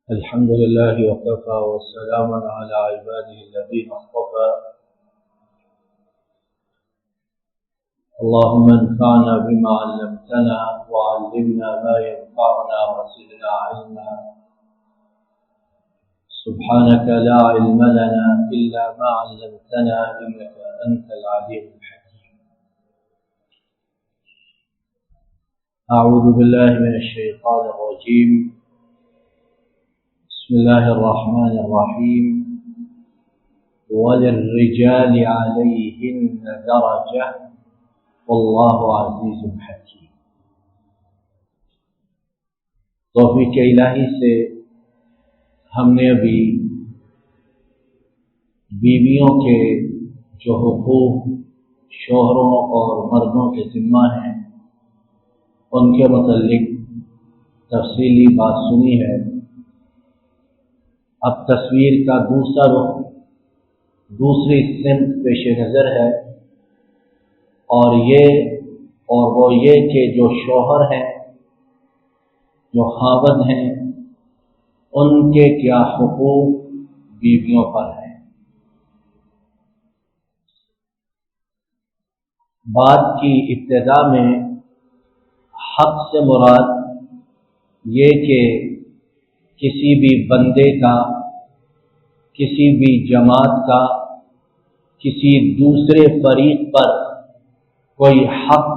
الحمد لله وكفى والسلام على عباده الذين اصطفى. اللهم انفعنا بما علمتنا وعلمنا ما ينفعنا وزدنا علما. سبحانك لا علم لنا إلا ما علمتنا إنك أنت العليم الحكيم. أعوذ بالله من الشيطان الرجيم. بسم الله الرحمن الرحيم. وللرجال عليهن درجة والله عزيز حكيم. توفیق الہی سے ہم نے ابھی بیویوں کے جو حقوق شوہروں اور مردوں کے ذمہ ہیں ان کے متعلق تفصیلی بات سنی ہے. اب تصویر کا دوسرا رخ دوسری سمت پیش نظر ہے اور وہ یہ کہ جو شوہر ہیں جو خاوند ہیں ان کے کیا حقوق بیویوں پر ہیں. بات کی ابتدا میں حق سے مراد یہ کہ کسی بھی بندے کا، کسی بھی جماعت کا، کسی دوسرے فریق پر کوئی حق،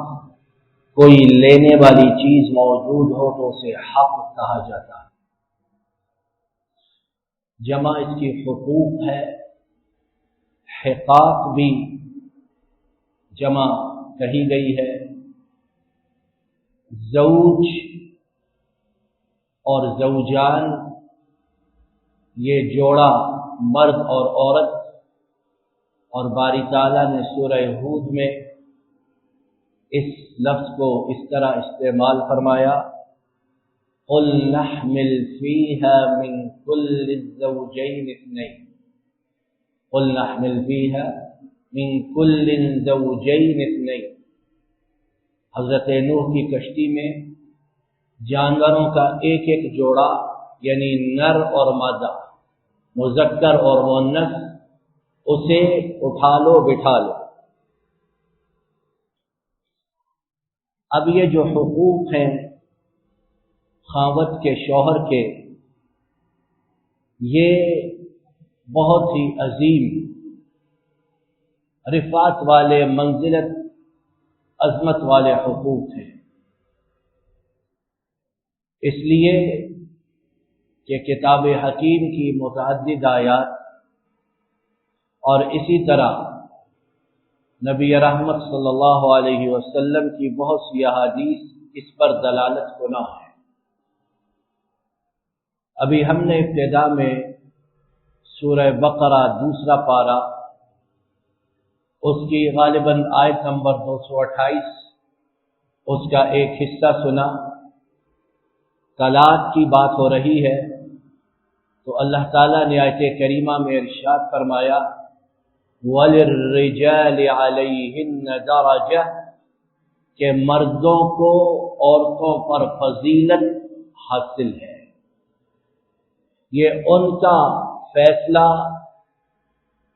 کوئی لینے والی چیز موجود ہو تو اسے حق کہا جاتا ہے. جمع اس کی حقوق ہے. حقاق بھی جمع کہی گئی ہے. زوج اور زوجان یہ جوڑا مرد اور عورت، اور باری تعالیٰ نے سورہ ہود میں اس لفظ کو اس طرح استعمال فرمایا: قُلْ نَحْمِلْ فِيهَا مِنْ كُلِّ الزَّوْجَيْنِ اثْنَيْنِ قُلْ نَحْمِلْ فِيهَا مِنْ كُلِّ الزَّوْجَيْنِ اثْنَيْنِ. حضرت نوح کی کشتی میں جانوروں کا ایک ایک جوڑا، یعنی نر اور مادہ، مذکر اور مؤنث، اسے اٹھا لو بٹھا لو. اب یہ جو حقوق ہیں خاوند کے شوہر کے، یہ بہت ہی عظیم رفعت والے، منزلت عظمت والے حقوق ہیں. اس لیے کہ کتاب حکیم کی متعدد آیات اور اسی طرح نبی رحمت صلی اللہ علیہ وسلم کی بہت سی احادیث اس پر دلالت گنا ہے. ابھی ہم نے ابتدا میں سورہ بقرہ دوسرا پارہ، اس کی غالباً آیت نمبر 228، اس کا ایک حصہ سنا. طلاق کی بات ہو رہی ہے تو اللہ تعالیٰ نے آیت کریمہ میں ارشاد فرمایا: وَلِلرِّجَالِ عَلَيْهِنَّ دَرَجَةٌ، کہ مردوں کو عورتوں پر فضیلت حاصل ہے. یہ ان کا فیصلہ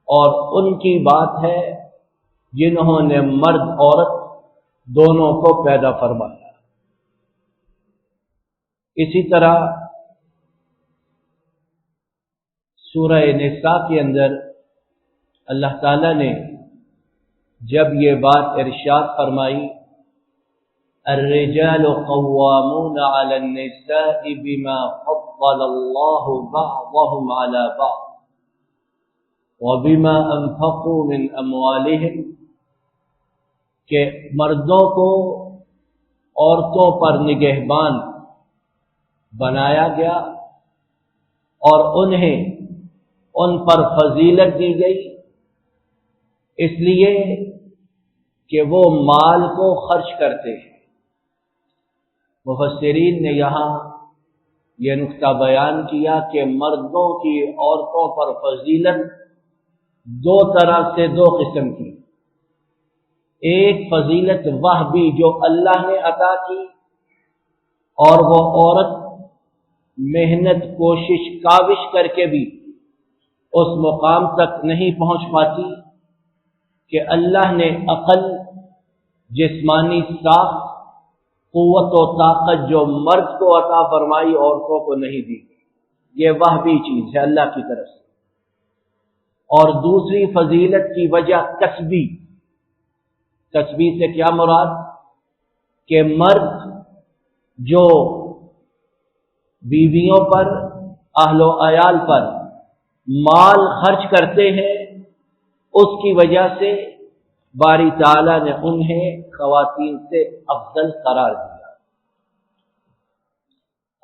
اور ان کی بات ہے جنہوں نے مرد عورت دونوں کو پیدا فرمایا. اسی طرح سورہ نساء کے اندر اللہ تعالیٰ نے جب یہ بات ارشاد فرمائی: الرجال قوامون علی النساء بما فضل اللہ بعضهم علی بعض وبما انفقوا من اموالهم، کہ مردوں کو عورتوں پر نگہبان بنایا گیا اور انہیں ان پر فضیلت دی گئی اس لیے کہ وہ مال کو خرچ کرتے ہیں. مفسرین نے یہاں یہ نقطہ بیان کیا کہ مردوں کی عورتوں پر فضیلت دو طرح سے، دو قسم کی. ایک فضیلت وہبی جو اللہ نے عطا کی، اور وہ عورت محنت کوشش کاوش کر کے بھی اس مقام تک نہیں پہنچ پاتی کہ اللہ نے عقل، جسمانی ساخت، قوت و طاقت جو مرد کو عطا فرمائی عورتوں کو نہیں دی. یہ وہبی چیز ہے اللہ کی طرف سے. اور دوسری فضیلت کی وجہ کسبی. کسبی سے کیا مراد؟ کہ مرد جو بیویوں پر، اہل و عیال پر مال خرچ کرتے ہیں، اس کی وجہ سے باری تعالیٰ نے انہیں خواتین سے افضل قرار دیا.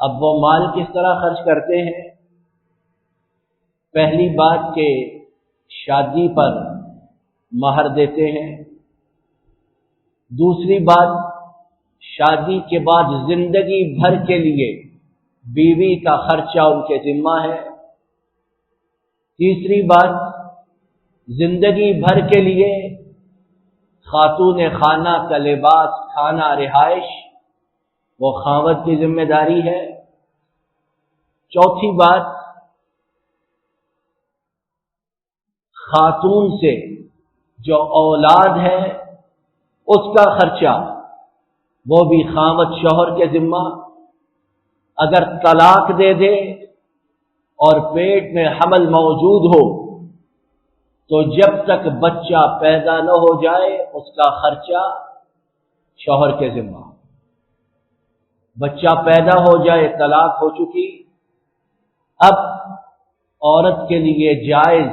اب وہ مال کس طرح خرچ کرتے ہیں؟ پہلی بات کہ شادی پر مہر دیتے ہیں. دوسری بات، شادی کے بعد زندگی بھر کے لیے بیوی کا خرچہ ان کے ذمہ ہے. تیسری بات، زندگی بھر کے لیے خاتون خانہ کا لباس، کھانا، رہائش وہ خاوند کی ذمہ داری ہے. چوتھی بات، خاتون سے جو اولاد ہے اس کا خرچہ وہ بھی خاوند شوہر کے ذمہ. اگر طلاق دے دے اور پیٹ میں حمل موجود ہو تو جب تک بچہ پیدا نہ ہو جائے اس کا خرچہ شوہر کے ذمہ. بچہ پیدا ہو جائے، طلاق ہو چکی، اب عورت کے لیے جائز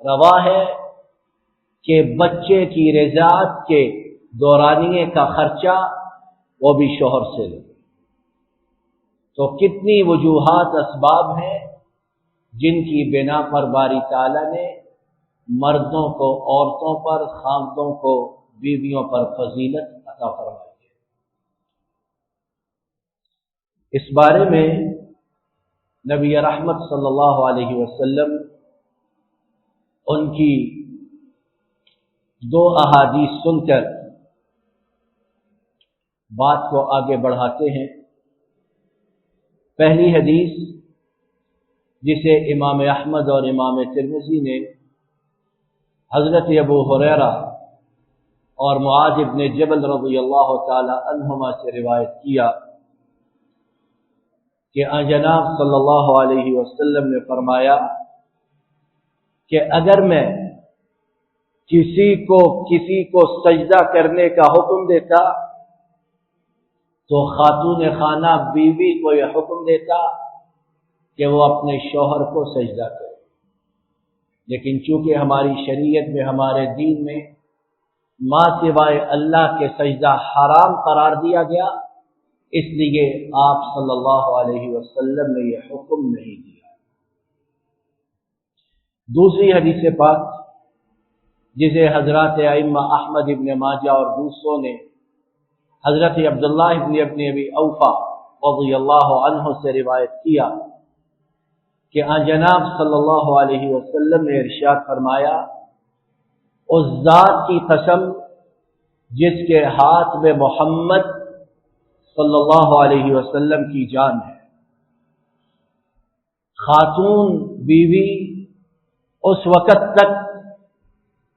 روا ہے کہ بچے کی رضاعت کے دورانیے کا خرچہ وہ بھی شوہر سے لے. تو کتنی وجوہات، اسباب ہیں جن کی بنا پر باری تعالیٰ نے مردوں کو عورتوں پر، خاوندوں کو بیویوں پر فضیلت عطا فرمائی ہے. اس بارے میں نبی رحمت صلی اللہ علیہ وسلم ان کی دو احادیث سن کر بات کو آگے بڑھاتے ہیں. پہلی حدیث جسے امام احمد اور امام ترمذی نے حضرت ابو ہریرہ اور معاذ بن جبل رضی اللہ تعالی عنہما سے روایت کیا کہ جناب صلی اللہ علیہ وسلم نے فرمایا کہ اگر میں کسی کو سجدہ کرنے کا حکم دیتا تو خاتون خانہ بیوی کو یہ حکم دیتا کہ وہ اپنے شوہر کو سجدہ کرے. لیکن چونکہ ہماری شریعت میں، ہمارے دین میں ماں سوائے اللہ کے سجدہ حرام قرار دیا گیا، اس لیے آپ صلی اللہ علیہ وسلم نے یہ حکم نہیں دیا. دوسری حدیث پاک جسے حضرات ائمہ احمد ابن ماجہ اور دوسروں نے حضرت عبداللہ ابن ابی اوفا رضی اللہ عنہ سے روایت کیا کہ جناب صلی اللہ علیہ وسلم نے ارشاد فرمایا، اس ذات کی قسم جس کے ہاتھ میں محمد صلی اللہ علیہ وسلم کی جان ہے، خاتون بیوی اس وقت تک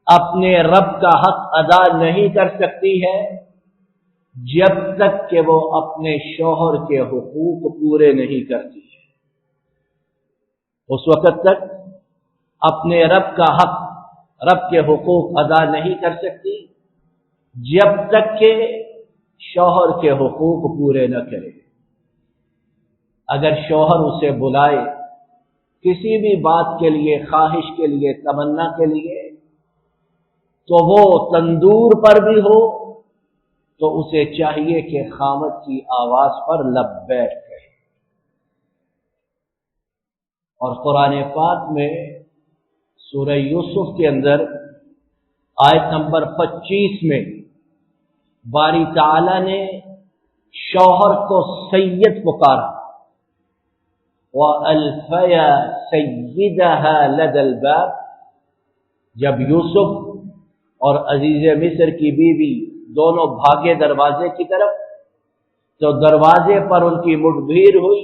اپنے رب کا حق ادا نہیں کر سکتی ہے جب تک کہ وہ اپنے شوہر کے حقوق پورے نہیں کرتی ہے. اس وقت تک اپنے رب کا حق، رب کے حقوق ادا نہیں کر سکتی جب تک کہ شوہر کے حقوق پورے نہ کرے. اگر شوہر اسے بلائے کسی بھی بات کے لیے، خواہش کے لیے، تمنا کے لیے، تو وہ تندور پر بھی ہو تو اسے چاہیے کہ خامد کی آواز پر لبیک کہے. اور قرآن پاک میں سورہ یوسف کے اندر آیت نمبر 25 میں باری تعالی نے شوہر کو سید پکارا، وَأَلْفَيَا سَيِّدَهَا لَدَى الْبَابِ. جب یوسف اور عزیز مصر کی بیوی دونوں بھاگے دروازے کی طرف تو دروازے پر ان کی مٹ بھیڑ ہوئی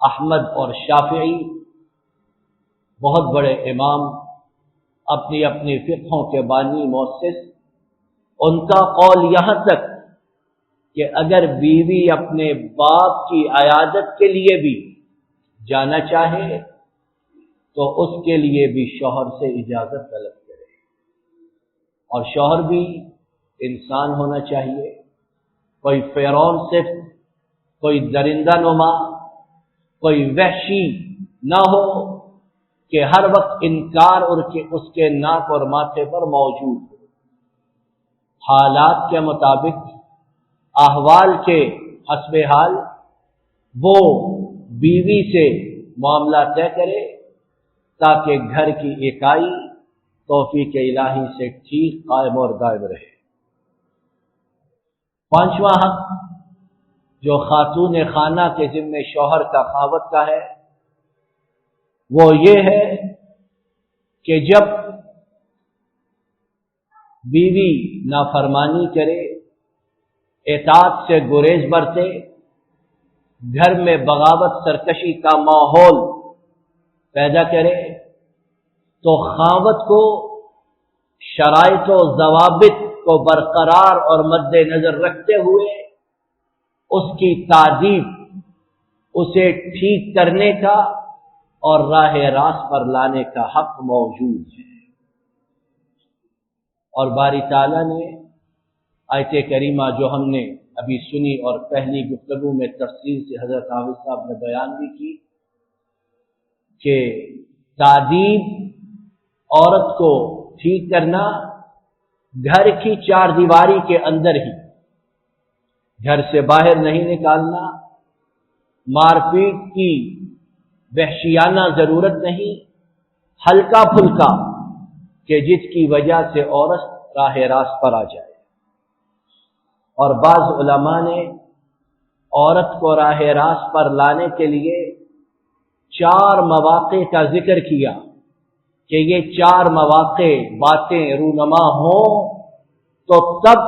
احمد اور شافعی بہت بڑے امام، اپنی اپنی فقہوں کے بانی مؤسس، ان کا قول یہاں تک کہ اگر بیوی اپنے باپ کی عیادت کے لیے بھی جانا چاہے تو اس کے لیے بھی شوہر سے اجازت طلب کرے، اور شوہر بھی انسان ہونا چاہیے، کوئی فرعون صرف، کوئی درندہ نما، کوئی وحشی نہ ہو کہ ہر وقت انکار اور اس کے ناک اور ماتھے پر موجود ہو۔ حالات کے مطابق، احوال کے حسب حال وہ بیوی سے معاملہ طے کرے تاکہ گھر کی اکائی توفیق الہی سے ٹھیک قائم اور دائم رہے۔ پانچواں حق جو خاتون خانہ کے ذمہ شوہر کا خاوند کا ہے وہ یہ ہے کہ جب بیوی نافرمانی کرے، اطاعت سے گریز برتے، گھر میں بغاوت سرکشی کا ماحول پیدا کرے، تو خاوند کو شرائط و ضوابط کو برقرار اور مد نظر رکھتے ہوئے اس کی تادیب، اسے ٹھیک کرنے کا اور راہ راست پر لانے کا حق موجود ہے۔ اور باری تعالیٰ نے آیت کریمہ جو ہم نے ابھی سنی اور پہلی گفتگو میں تفصیل سے حضرت حافظ صاحب نے بیان بھی کی کہ تادیب، عورت کو ٹھیک کرنا گھر کی چار دیواری کے اندر ہی، گھر سے باہر نہیں نکالنا، مار پیٹ کی وحشیانہ ضرورت نہیں، ہلکا پھلکا کہ جس کی وجہ سے عورت راہ راست پر آ جائے۔ اور بعض علماء نے عورت کو راہ راست پر لانے کے لیے 4 مواقع کا ذکر کیا کہ یہ 4 مواقع باتیں رونما ہوں تو تب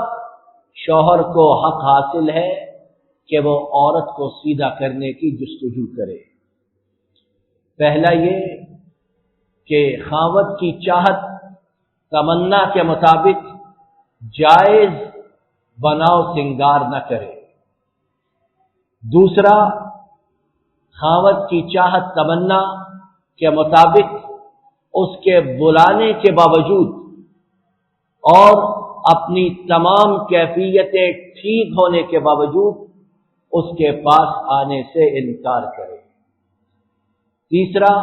شوہر کو حق حاصل ہے کہ وہ عورت کو سیدھا کرنے کی جستجو کرے۔ پہلا یہ کہ خاوند کی چاہت تمنا کے مطابق جائز بناؤ سنگار نہ کرے۔ دوسرا، خاوند کی چاہت تمنا کے مطابق اس کے بلانے کے باوجود اور اپنی تمام کیفیتیں ٹھیک ہونے کے باوجود اس کے پاس آنے سے انکار کرے۔ تیسرا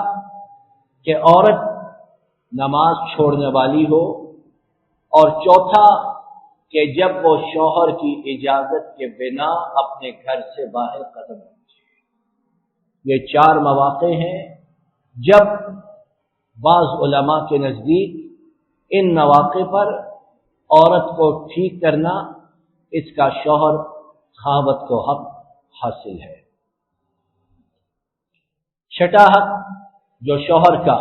کہ عورت نماز چھوڑنے والی ہو، اور چوتھا کہ جب وہ شوہر کی اجازت کے بنا اپنے گھر سے باہر قدم رکھے۔ یہ 4 مواقع ہیں جب بعض علماء کے نزدیک ان مواقع پر عورت کو ٹھیک کرنا اس کا شوہر خاوند کو حق حاصل ہے۔ چھٹا حق جو شوہر کا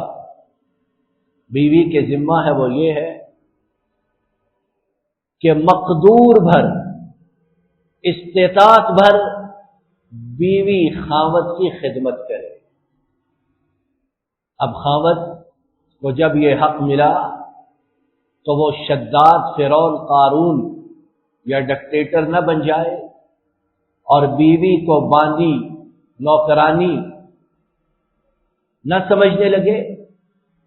بیوی کے ذمہ ہے وہ یہ ہے کہ مقدور بھر، استطاعت بھر بیوی خاوند کی خدمت کرے۔ اب خاوند کو جب یہ حق ملا تو وہ شداد فرعون قارون یا ڈکٹیٹر نہ بن جائے اور بیوی کو باندی نوکرانی نہ سمجھنے لگے،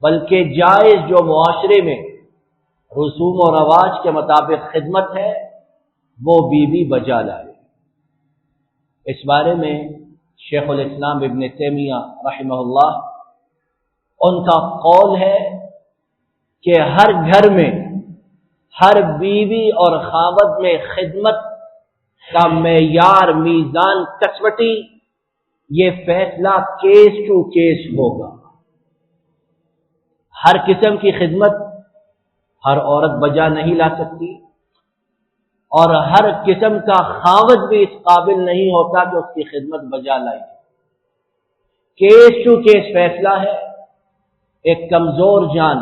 بلکہ جائز جو معاشرے میں رسوم و رواج کے مطابق خدمت ہے وہ بیوی بجا لائے۔ اس بارے میں شیخ الاسلام ابن تیمیہ رحمہ اللہ ان کا قول ہے کہ ہر گھر میں، ہر بیوی اور خاوند میں خدمت کا معیار، میزان، کسوٹی، یہ فیصلہ کیس ٹو کیس ہوگا۔ ہر قسم کی خدمت ہر عورت بجا نہیں لا سکتی، اور ہر قسم کا خاوند بھی اس قابل نہیں ہوتا کہ اس کی خدمت بجا لائے۔ کیس ٹو کیس فیصلہ ہے۔ ایک کمزور جان،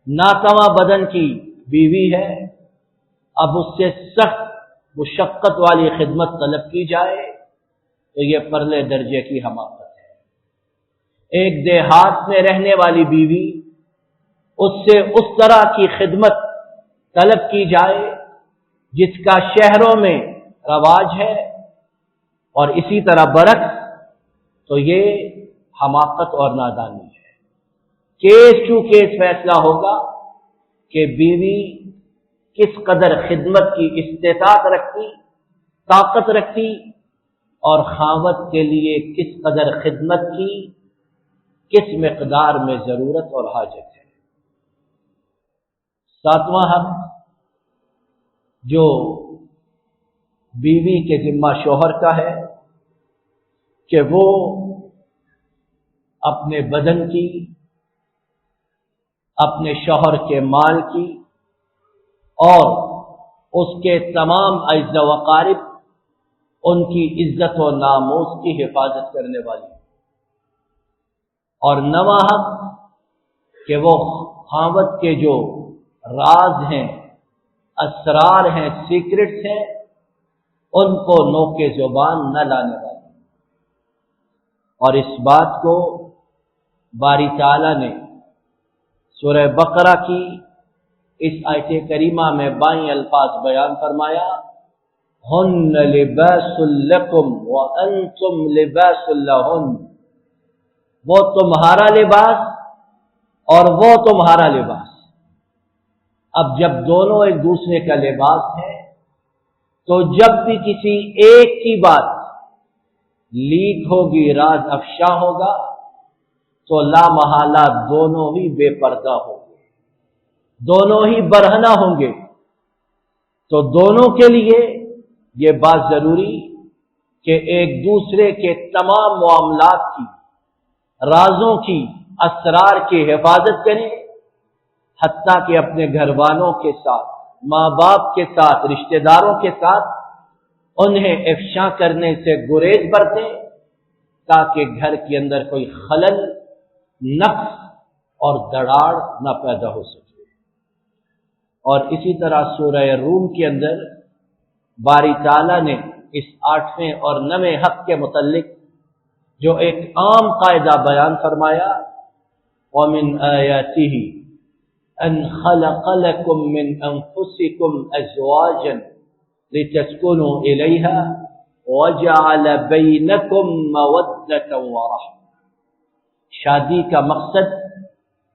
ناتواں بدن کی بیوی ہے، اب اس سے سخت مشقت والی خدمت طلب کی جائے تو یہ پرلے درجے کی حماقت ہے۔ ایک دیہات میں رہنے والی بیوی، اس سے اس طرح کی خدمت طلب کی جائے جس کا شہروں میں رواج ہے، اور اسی طرح برعکس، تو یہ حماقت اور نادانی ہے۔ کیس ٹو کیس فیصلہ ہوگا کہ بیوی کس قدر خدمت کی استطاعت رکھتی، طاقت رکھتی، اور خاوند کے لیے کس قدر خدمت کی کس مقدار میں ضرورت اور حاجت ہے۔ ساتواں حق جو بیوی کے ذمہ شوہر کا ہے کہ وہ اپنے بدن کی، اپنے شوہر کے مال کی اور اس کے تمام اعزاء و اقارب، ان کی عزت و ناموس کی حفاظت کرنے والی، اور نواں حق کہ وہ خاوند کے جو راز ہیں، اسرار ہیں، سیکرٹس ہیں، ان کو نوک زبان نہ لانے والی۔ اور اس بات کو باری تعالیٰ نے سورہ بقرہ کی اس آیت کریمہ میں بائیں الفاظ بیان فرمایا، ہن لباس لکم وانتم لباس لہن، وہ تمہارا لباس اور وہ تمہارا لباس۔ اب جب دونوں ایک دوسرے کا لباس ہے تو جب بھی کسی ایک کی بات لیک ہوگی، راز افشا ہوگا، تو لا محالہ دونوں ہی بے پردہ ہوں گے، دونوں ہی برہنہ ہوں گے۔ تو دونوں کے لیے یہ بات ضروری کہ ایک دوسرے کے تمام معاملات کی، رازوں کی، اسرار کی حفاظت کریں، حتیٰ کہ اپنے گھر والوں کے ساتھ، ماں باپ کے ساتھ، رشتہ داروں کے ساتھ انہیں افشا کرنے سے گریز برتیں، تاکہ گھر کے اندر کوئی خلل، نقص اور دراڑ نہ پیدا ہو سکے۔ اور اسی طرح سورہ روم کے اندر باری تعالیٰ نے اس 8ویں اور 9ویں حق کے متعلق جو ایک عام قاعدہ بیان فرمایا، وَمِنْ آيَاتِهِ أَنْ خَلَقَ لَكُم مِّنْ أَنفُسِكُمْ أَزْوَاجًا لِتَسْكُنُوا إِلَيْهَا وَجَعَلَ بَيْنَكُم مَّوَدَّةً وَرَحْمَةً۔ شادی کا مقصد،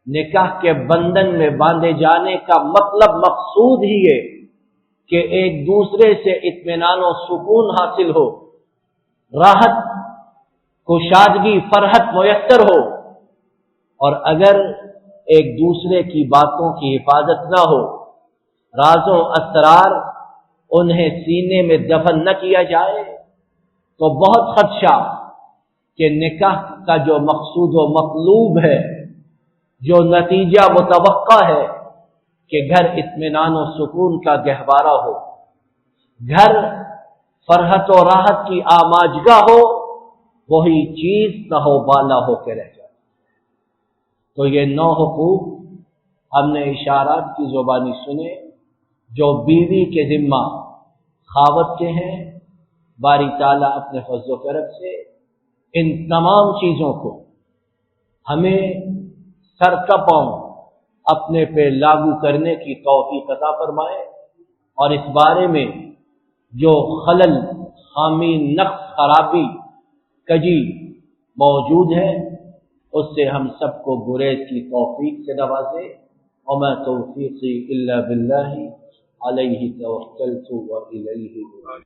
نکاح کے بندھن میں باندھے جانے کا مقصود ہی ہے کہ ایک دوسرے سے اطمینان و سکون حاصل ہو، راحت، کشادگی، فرحت میسر ہو، اور اگر ایک دوسرے کی باتوں کی حفاظت نہ ہو، رازوں اسرار انہیں سینے میں دفن نہ کیا جائے، تو بہت خدشہ کہ نکاح کا جو مقصود و مطلوب ہے، جو نتیجہ متوقع ہے کہ گھر اطمینان و سکون کا گہوارہ ہو، گھر فرحت و راحت کی آماجگاہ ہو، وہی چیز تہو بالا ہو کے رہ جائے۔ تو یہ 9 حقوق ہم نے اشارات کی زبانی سنے جو بیوی کے ذمہ خاوند کے ہیں۔ باری تعالیٰ اپنے فضل و کرم سے ان تمام چیزوں کو ہمیں سر کپاؤں اپنے پہ لاگو کرنے کی توفیق عطا فرمائے، اور اس بارے میں جو خلل، خامی، نقص، خرابی، کجی موجود ہے، اس سے ہم سب کو گریز کی توفیق سے نوازے۔ وما توفیقی الا باللہ علیہ توکلت والیہ انیب۔